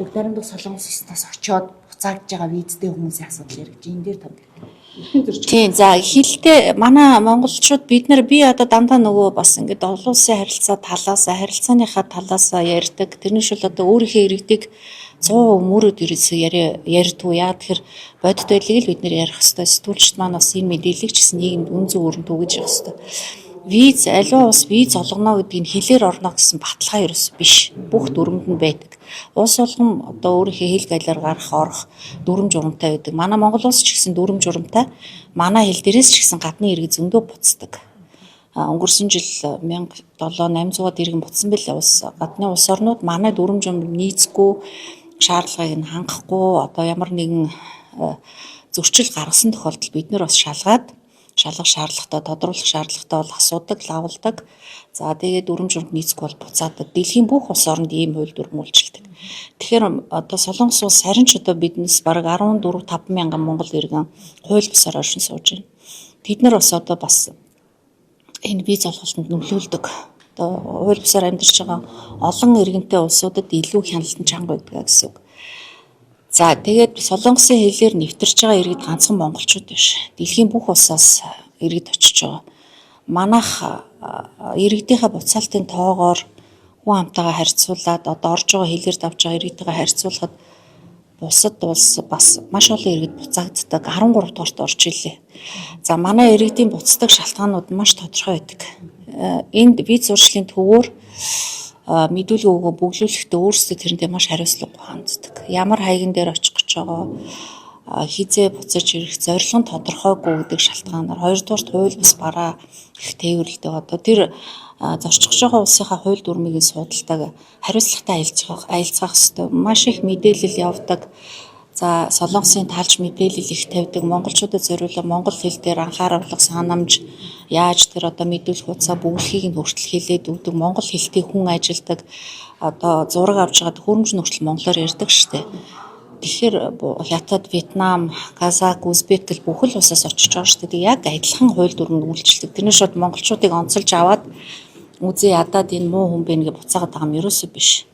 Дарамт Солонгос улсаас очоод буцаагдж байгаа визтэй хүмүүсийн асуудал яригч энэ дээр тав. Тийм за хэлтэй манай монголчууд би одоо дандаа нөгөө бас ингээд олон улсын харилцааныхаа талаас ярьдаг. Тэрнээс бол одоо өөрийнхөө иргэдийг 100% мөрөд ерөөсөө ярьдгүй. Яа тэгэхээр бодит байдлыг л бид нэр ярих хэвээр сэтгүүлчд маань бас энэ мэдээллийг ч гэсэн нийгэмд үн зөвөрөнд түгэж явах хэвээр. Виз аливаа улс виз олгоно гэдгийг хэлээр орно гэсэн баталгаа ерөөс биш. Бүх дүрмэнд нь байдаг. Улс болгон одоо өөрийнхөө хэл гаялаар гарах орох дүрм журамтай байдаг. Манай Монгол улс ч гэсэн дүрм журамтай. Манай хэл дээрээс ч гэсэн гадны иргэд зөндөө буцдаг. Өнгөрсөн жил 1700-800-аад иргэн буцсан байлаа улс. Гадны улс орнууд манай дүрм журам нийцгүй шаардлагыг нь хангахгүй одоо ямар нэгэн зөрчил гаргасан тохиолдолд бид нар бас шалгах шаардлагатай, тодруулах шаардлагатай бол асуудаг, лавладаг. За тэгээд дүрм журмд нийцгүй бол буцаадаг. Дэлхийн бүх улс оронд ийм хууль дүрм үйлчилдэг. Тэгэхээр одоо Солонгос улс харин ч одоо биднээс бараг 14-5 мянган монгол иргэн хууль бусаар оршин сууж байна. Бид нар бас одоо бас энэ виз олголтод нөлөөлдөг. Одоо хууль бусаар амьдарч байгаа олон иргэнтэй улсуудад илүү хяналтан чанга байдаг гэсэн үг. За тэгээд Солонгосын хэлээр нэвтэрч байгаа иргэд ганцхан монголчууд биш. Дэлхийн бүх улсаас иргэд очиж байгаа. Манайх иргэдийнхээ буцаалтын тоогоор хүн амтайгаа харьцуулаад одоо орж байгаа хэлээр давж байгаа иргэдтэйгээ харьцуулахад бусад улс бас маш олон иргэд буцаагддаг 13 дугаарт орж ирлээ. За манай иргэдийн буцдаг шалтгаанууд маш тодорхой байдаг. Энд виз урьдчилан төвөөр мэдүүлэг өгөө бөглүүлэхдээ өөрсдөө тэрнтэй маш хариуцлагагүй ханддаг. Ямар хаягн дээр очих гэж байгаа хизээ буцаж ирэх зорилго нь тодорхойгүй гэдэг шалтгаанаар хоёрдугаарт хууль бус бараа их тээвэрлэдэг. Одоо тэр зорчих байгаа улсынхаа хууль дүрмийг судалдаг, хариуцлагатай аялцгаах хэрэгтэй. Маш их мэдээлэл явдаг. За Солонгосын талж мэдээлэл их тавьдаг. Монголчуудад зориулсан монгол хэл дээр анхаарал авлага санамж яаж тэр одоо мэдүүлэх хуудасаа бүгдхийг нь хүртэл хэлээд өгдөг. Монгол хэлтэй хүн ажилдаг. Одоо зураг авч байгаад хөрөмж нөхцөл монголоор ярьдаг штеп. Тэгэхээр Хятад, Вьетнам, Казак, Узбек гэл бүх л улсаас очиж байгаа штеп. Яг адилхан хууль дүрмэнд үйлчлдэг. Тэрнээс шууд монголчуудыг онцолж аваад үзээ ядаад энэ муу хүн бэ гэж буцаагаад байгаа юм ерөөсөө биш.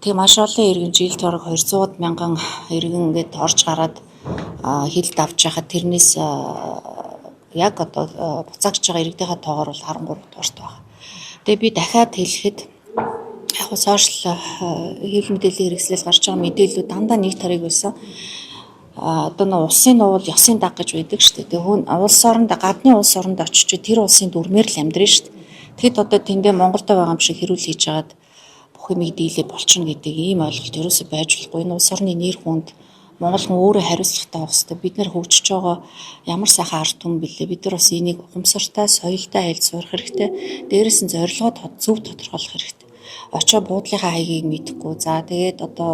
Тэгээ маш олон иргэн жилд бараг 200 мянган иргэн ингээд орж гараад хилд авч байхад тэрнээс яг одоо буцаагч байгаа иргэдийнхээ тоогоор бол 13 дугаарт байгаа. Тэгээ би дахиад хэлэхэд яг сошиал хэвлэл мэдээллийн хэрэгслээс гарч байгаа мэдээлэлүүд дандаа нэг тариг байсан. Одоо нэг улсын нуул ёсын даг гэж байдаг шүү дээ. Тэгээ улс оронд гадны улс оронд очиж тэр улсын дүрмээр л амьдрын шүү дээ. Тэгэд одоо тэндээ Монголдо байгаа юм шиг хэрүүл хийж агаад хэмиг дийлээ болчихно гэдэг ийм ойлголт ерөөсөй байж болохгүй. Энэ улс орны нэр хүнд Монгол хүн өөрөө хариуцлагатай байх хэрэгтэй. Бид нэр хөгжиж байгаа ямар сайхан ард түмэн бэлээ. Бид нар бас энийг ухамсартай, соёлтой айлд сурах хэрэгтэй. Дээрээс нь зорилгоо зөв тодорхойлох хэрэгтэй. Очоо буудлынхаа хаягийг мэдэхгүй. За тэгээд одоо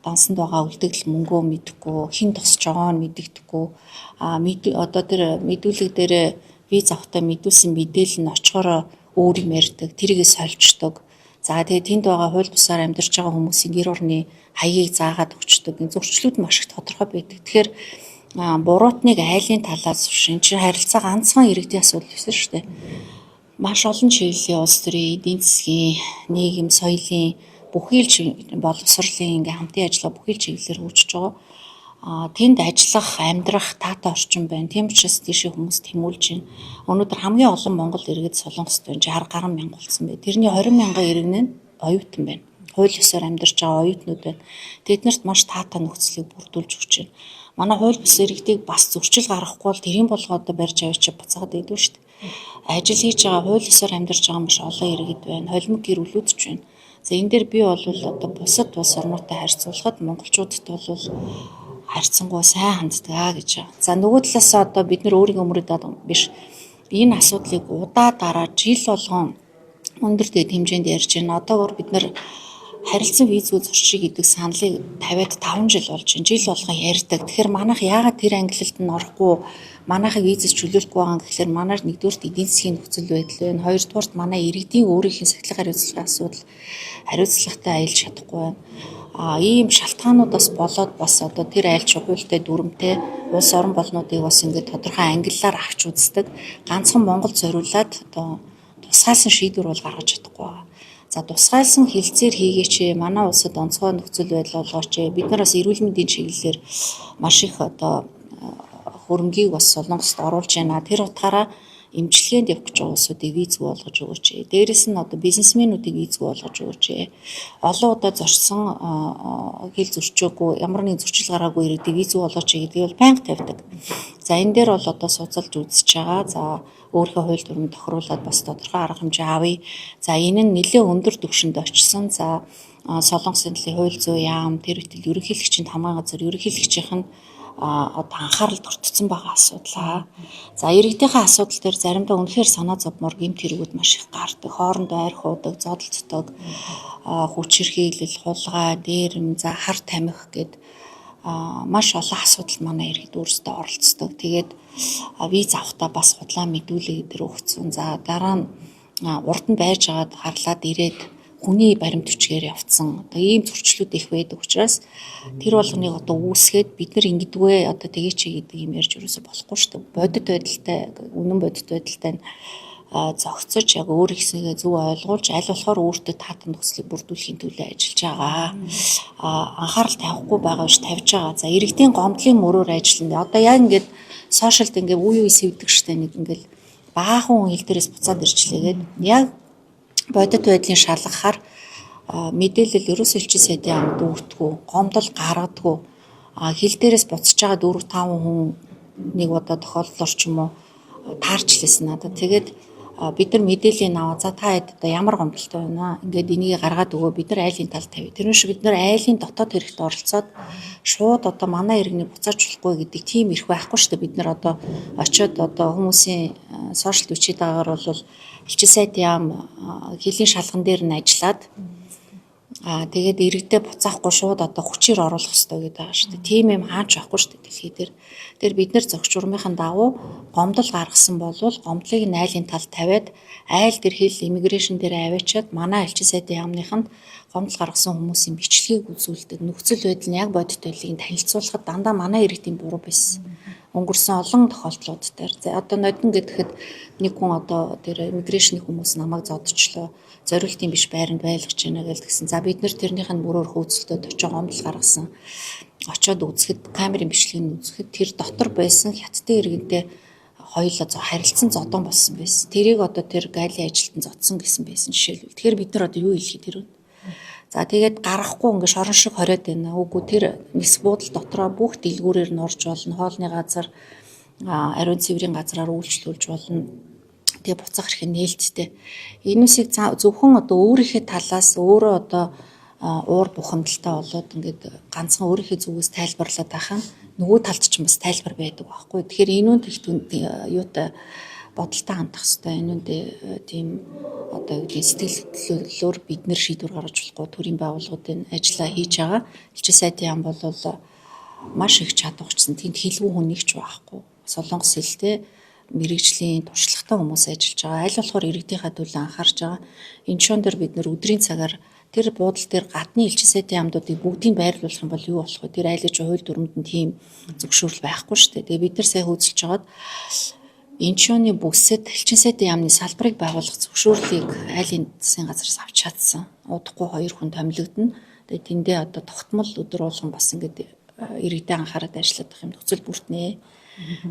дансанд байгаа үлдэгдэл мөнгөө мэдэхгүй, хин тосч байгаа нь мэддэгдэхгүй. Одоо тэр мэдүүлэг дээр виз авахтаа мэдүүлсэн мэдээлэл нь очихороо өөр юм ярьдаг. Тэрийгээ сольждог. За тэгээд тэнд байгаа хууль бусаар амьдарч байгаа хүмүүсийн гэр орны хаягийг заагаад өгчдөг. Энэ зөрчлүүд маш их тодорхой байдаг. Тэгэхээр буруутныг айлын талаас биш. Энэ чинь харилцаа ганцхан иргэдийн асуудал биш шүү дээ. Маш олон чиглэлийн улс төрийн эдийн засгийн, нийгэм, соёлын бүхий л боловсролын ингээм хамтын ажиллагаа бүхий л чиглэлээр хөгжиж байгаа. Тэнд ажиллах, амьдрах таатай орчин байна. Тийм учраас тийшээ хүмүүс тэмүүлж байна. Өнөөдөр хамгийн олон монгол иргэд Солонгост байна. 60 гаруй мянга болсон байна. Тэрний 20 мянган иргэн нь оюутан байна. Хууль ёсоор амьдарч байгаа оюутнууд байна. Тэднэрт маш таатай нөхцөлийг бүрдүүлж өгч байна. Манай хууль бус иргэдийг бас зөрчил гаргахгүй бол тэрийн болгоод барьж авчиж буцаагаад идэв шүү дээ. Ажил хийж байгаа хууль ёсоор амьдарч байгаа маш олон иргэд байна. Холимог гэр бүлүүдч байна. За энэ дээр би бол одоо бусад улс орнуудтай харьцуулахад монголчуудад бол харьцангуй сайн ханддаг гэж байна. За нөгөө талаас одоо бид нөр өөрийн өмөрөд биш энэ асуудлыг удаа дараа жил болгон өндөр дэд хэмжээнд ярьж байна. Одоогоор бид нэр харилцан визгүй зуршиг гэдэг саналыг тавиад 5 жил болж байна. Жил болгон ярьдаг. Тэгэхээр манайх яагаад тэр ангилалд нь орохгүй манайхыг визэс чөлөөлөхгүй байгаа гэхээр манайд нэгдүгürt эдийн засгийн нөхцөл байдал байна. Хоёрдугаарт манай иргэдийн өөрийнхөө сахилгын хариуцлагын асуудал хариуцлагатай аялж чадахгүй байна. Ийм шалтгаануудаас болоод бас одоо тэр айлч хуультай дүрмтэй улс орон болнуудыг бас ингээд тодорхой ангиллаар авч үздэг. Ганцхан Монгол зориулаад одоо тусгаалсан шийдвэр бол гаргаж чадахгүй байгаа. За тусгайлсан хилцээр хийгээч манай улсад онцгой нөхцөл байдал олгооч. Бид нар бас эрүүл мэндийн чиглэлээр маш их одоо хөрөнгийг бас Солонгост оруулж байна. Тэр утгаараа эмчилгээнд явах гэж байгаа улсуудыг визгүй болгож өгөөч. Дээрээс нь одоо бизнесмэнүүдийг визгүй болгож өгөөч. Олон удаа зорчсон хил зөрчөөгүй ямар нэгэн зөрчил гараагүй ирээдүйг визгүй болгооч гэдгийг бол байнга тавьдаг. За энэ дээр бол одоо судалж үзэж байгаа. За өөрийнхөө хууль дүрмэнд тохируулаад бас тодорхой арга хэмжээ авъя. За энэ нь нэлээд өндөр түвшинд очсон. За Солонгосын хууль зүйн яам тэр үтэл ерөнхийлөгчийн хамгаалах газар ерөнхийлөгчийнх нь одоо анхаарал төртсөн байгаа асуудал. За иргэдийнхээ асуудал дээр заримдаа үнэхээр санаа зовмоор гэмт хэрэгүүд маш их гардаг. Хоорондоо арх уудаг, зодолцдог, хүч хэрхийлэл, хулгай, дээрэм, за хар тамхи гэд маш олон асуудал манай иргэд өөрсдөө оролцдог. Тэгээд виз авахдаа бас худлаа мэдүүлэг дээр өгсөн. За дараа нь урд нь байж байгаад харлаад ирээд хүний баримт хүчээр явцсан. Одоо ийм зөрчлүүд их байдаг учраас тэр болгоныг одоо үүсгээд бид нар ингэдэгвэ одоо тэгээ чи гэдэг юм ярьж юусоо болохгүй шүү дээ. Бодит байдалтай, үнэн бодит байдалтай зогцож яг өөр ихсэгээ зөв ойлгуулж аль болохоор өөртөө таатан төслийг бүрдүүлэхийн төлөө ажиллаж байгаа. Анхаарал тавихгүй байгаа биш тавьж байгаа. За иргэдийн гомдлын мөрөөр ажиллана. Одоо яг ингээд сошиалд ингээд үе үе сэвдэг штэ нэг ингээд баахан хүн хил дээрээс буцаад ирчлээгээд яг бодит байдлын шалгахаар мэдээлэл ерөөсөө элчин сайдын амд өгдөггүй, гомдол гаргадаггүй. Хил дээрээс буцаж байгаа 4-5 хүн нэг удаа тохиолдлоор ч юм уу таарчлээсэн надад. Тэгээд бид нар мэдээллийн аваа за та хэд одоо ямар гомдолтой байна. Ингээд энийг гаргаад өгөө бид нар айлын тал тавь. Тэр нь шиг бид нар айлын дотоод хэрэгт оролцоод шууд одоо манай иргэнийг буцааж болохгүй гэдэг тийм эрх байхгүй шүү дээ. Бид нар одоо очиод одоо хүмүүсийн сошиал бичиж байгаагаар бол элчин сайдын яам хэлийн шалган дээр нь ажиллаад тэгээд иргэдээ буцаахгүй шууд одоо хүчээр оруулах хэрэгтэй гэдэг байгаа шүү дээ. Тийм юм хаач байхгүй шүү дээ дэлхий дээр. Тэр бид нар зохич урмынхаа дагуу гомдол гаргасан бол гомдлыг нь айлын талд тавиад айл тэр хил иммиграшн дээр аваачаад манай элчин сайдын яамныханд гомдол гаргасан хүмүүсийн бичлэгийг үзүүлдэг. Нөхцөл байдал нь яг бодит байдлыг танилцуулахад дандаа манай иргэдийн буруу байсан. Өнгөрсөн олон тохиолдлууд дээр. За одоо нодон гэхэд нэг хүн одоо тэр иммиграшны хүмүүс намайг зодчлоо. Зориултын биш байранд байлгаж байна гэсэн. За бид нар тэрнийх нь мөрөөр хөөцөлтөд очиж гомдол гаргасан. Очоод үзэхэд камерын бичлэгийг үзэхэд тэр дотор байсан хятадын иргэнтэй хоёулаа харилцсан зодон болсон байсан. Тэрийг одоо тэр гайлийн ажилтан зодсон гэсэн байсан жишээлбэл. Тэгэхээр бид нар одоо юу хэлэх тэр вэ? За тэгээд гарахгүй ингээд шорон шиг хориод байна. Үгүй тэр нис буудал дотроо бүх дэлгүүрээр нь орж болно. Хоолны газар, ариун цэврийн газраар үйлчлүүлж болно. Тэгээ буцах хэрэг нээлттэй. Энүүсийг зөвхөн одоо өөрийнхөө талаас өөрөө одоо уур бухимдалтай болоод ингээд ганцхан өөрийнхөө зүгээс тайлбарлаад байх нь нөгөө талд ч бас тайлбар байдаг байхгүй. Тэгэхээр энүүнд их юутай бодолтой хандах хэрэгтэй. Энүүнд тийм одоо сэтгэл хөдлөлөөр бид нэр шийдвэр гаргаж болохгүй төрийн байгууллагуудын ажиллаа хийж байгаа. Элчин сайдын яам бол маш их чадвар өгсөн. Тэнд хэлгүй хүн нэг ч байхгүй. Солонгос хэлтэй мэрэгжлийн туршлагатай хүмүүс ажиллаж байгаа. Аль болохоор иргэдийнхаа төлөө анхаарч байгаа. Энэ шон дээр бид нэр өдрийн цагаар тэр буудал дээр гадны элчин сайдын яамдуудыг бүгдийг байрлуулах юм бол юу болох вэ? Тэр айлж хууль дүрмэнд нь тийм зөвшөөрөл байхгүй шүү дээ. Тэгээ бид нар сайн хөөцөлж жагаад энэ шоны бүсэд элчин сайдын яамны салбарыг байгуулах зөвшөөрлийг айлын засгийн газраас авч чадсан. Удахгүй 2 хүн томилогдно. Тэгээ тэндээ одоо тогтмол өдөр болгон бас ингээд иргэдэд анхаарал ажиллах юм нөхцөл бүртнэ.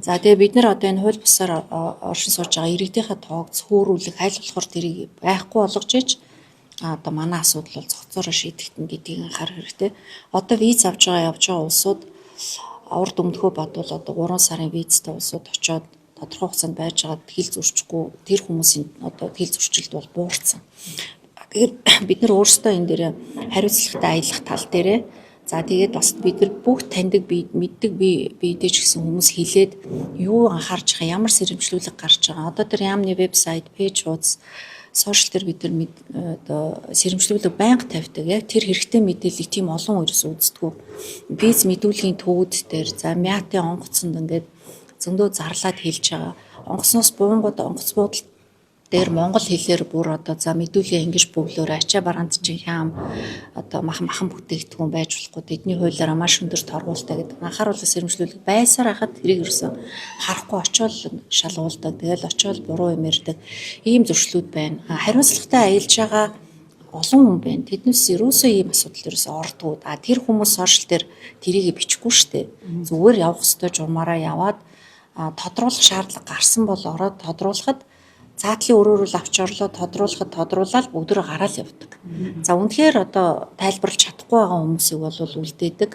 За тэгээ бид нар одоо энэ хууль бусаар оршин сууж байгаа иргэдийнхээ тоог цөөрүүлэх аль болохоор тэрийг байхгүй болгож иж одоо манай асуудал бол зохицоороо шийдэгдэнэ гэдгийг анхаарах хэрэгтэй. Одоо виз авч явж байгаа улсууд урд өмнөхөө бодвол одоо 3 сарын визтэй улсууд очоод тодорхой хугацаанд байж байгаад хил зөрчихгүй тэр хүмүүсийн одоо хил зөрчилд бол буурсан. Тэгэхээр бид нар өөрсдөө энэ дээр хариуцлагатай аялах тал дээрээ за тэгээд бас бид нар бүх таньдаг мэддэг биедээ ч гэсэн хүмүүс хэлээд юу анхаарч байгаа ямар сэрэмжлүүлэг гарч байгаа. Одоо тэр яамны вебсайт, пэйж хуудас, сошиал дээр бид нар одоо сэрэмжлүүлэг байнга тавьдаг. Яг тэр хэрэгтэй мэдээллийг тийм олон үеэс үздэггүй. Виз мэдүүлгийн төвүүд дээр за мятын онгоцонд ингээд зөндөө зарлаад хэлж байгаа. Онгоцноос буунгууд онгоц буудал дээр монгол хэлээр бүр одоо за мэдүүлгээ ингэж бөглөөр ачаа бараанд чинь хям одоо махан бүтээгдэхүүн байж болохгүй тэдний хуулиараа маш өндөр торгуултай гэдэг анхааруулга сэрэмжлүүлэг байсаар хахад тэрийг ерөөсөн харахгүй очиод шалгуулдаг тэгэл очиод буруу юм ярьдаг ийм зөрчлүүд байна. Хариуцлагатай аялж байгаа олон хүн байна. Тэднээс ерөөсөө ийм асуудал ерөөсөө ордгоо. Тэр хүмүүс сошиал дээр тэрийг бичихгүй штэ. Зүгээр явах ёстой журмаараа яваад тодруулах шаардлага гарсан бол ороод тодруулахад цаатлын өрөөрөл авч орлоо тодруулаад бүгдөө гараал явдаг. За үнэхээр одоо тайлбарлаж чадахгүй байгаа хүмүүсийг бол үлдээдэг.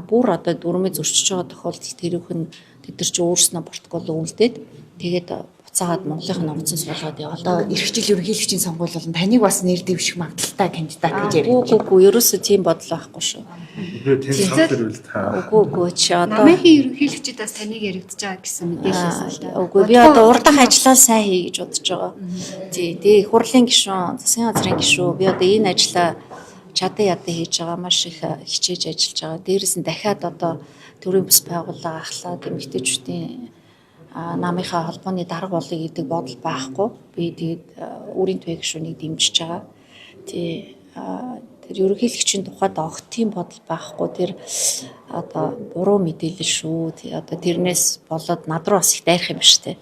Бүр одоо дүрмээ зөрчиж байгаа тохиолдолд тэрүүх нь тэд нар чи өөрснөө протокол үлдээд тэгээд буцаагаад Монголын онгоцон суулгаад яваа. Одоо эх жил ерөнхийлөгчийн сонгуул бол таныг бас нэр дэвших магадaltaй кандидат гэж ярьж байна. Үгүй ерөөсөө тийм бодол байхгүй шүү. Тийм санал та. Үгүй чи одоо Намынхын ерөнхийлөгчид бас таныг яригдж байгаа гэсэн мэдээлэл л да. Үгүй би одоо урдах ажиллаа сайн хий гэж бодож байгаа. Тий, их хурлын гишүүн, засгийн газрын гишүүн би одоо энэ ажиллаа чадан хийж байгаа маш их хичээж ажиллаж байгаа. Дээрээс нь дахиад одоо төрийн бүс байгууллага ахлаад эмэгтэйчүүдийн намынхаа холбооны дарга болъё гэдэг бодол байхгүй. Би тэгээд өөрийн төвийн гишүүнийг дэмжиж байгаа. Тий тэр ерөнхийлөгчийн тухайд огт тийм бодол байхгүй. Тэр одоо буруу мэдээлэл шүү. Одоо тэрнээс болоод над руу бас их дайрах юм биш үү?